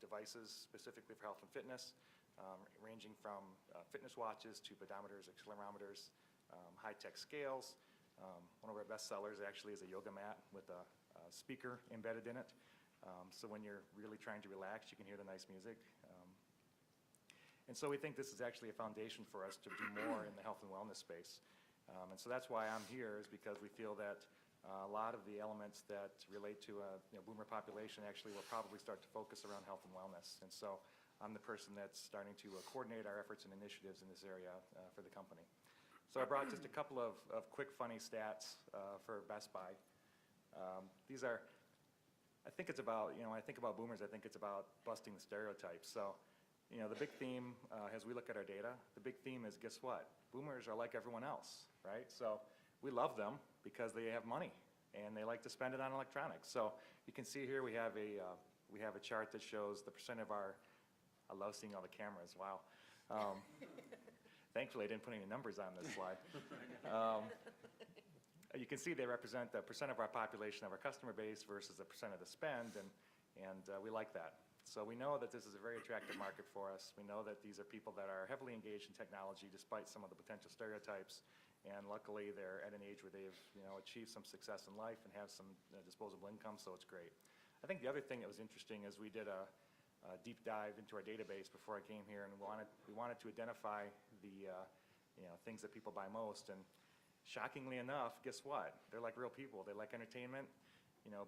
devices specifically for health and fitness, ranging from fitness watches to pedometers, accelerometers, high-tech scales. One of our best sellers actually is a yoga mat with a speaker embedded in it. So when you're really trying to relax, you can hear the nice music. And so we think this is actually a foundation for us to do more in the health and wellness space. And so that's why I'm here, is because we feel that a lot of the elements that relate to a boomer population actually will probably start to focus around health and wellness. And so I'm the person that's starting to coordinate our efforts and initiatives in this area for the company. So I brought just a couple of quick, funny stats for Best Buy. These are, I think it's about, when I think about boomers, I think it's about busting the stereotypes. So, the big theme, as we look at our data, the big theme is, guess what? Boomers are like everyone else, right? So we love them because they have money and they like to spend it on electronics. So you can see here we have a chart that shows the percent of our, I love seeing all the cameras, wow. Thankfully I didn't put any numbers on this slide. You can see they represent the percent of our population, of our customer base, versus the percent of the spend, and we like that. So we know that this is a very attractive market for us. We know that these are people that are heavily engaged in technology despite some of the potential stereotypes, and luckily they're at an age where they've achieved some success in life and have some disposable income, so it's great. I think the other thing that was interesting is we did a deep dive into our database before I came here, and we wanted to identify the things that people buy most, and shockingly enough, guess what? They're like real people. They like entertainment.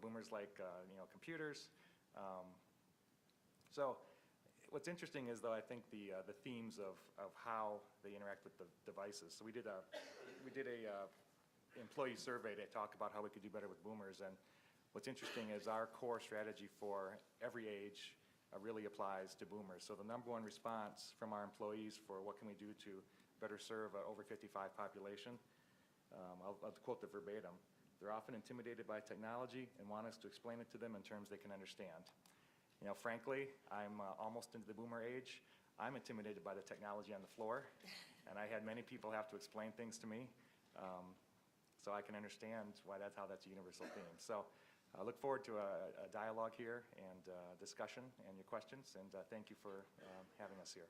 Boomers like computers. So what's interesting is, though, I think the themes of how they interact with the devices. So we did a employee survey to talk about how we could do better with boomers, and what's interesting is our core strategy for every age really applies to boomers. So the #1 response from our employees for what can we do to better serve an over 55 population, I'll quote the verbatim. They're often intimidated by technology and want us to explain it to them in terms they can understand. Frankly, I'm almost into the boomer age. I'm intimidated by the technology on the floor, and I had many people have to explain things to me, so I can understand why that's a universal theme. So I look forward to a dialogue here and discussion and your questions, and thank you for having us here.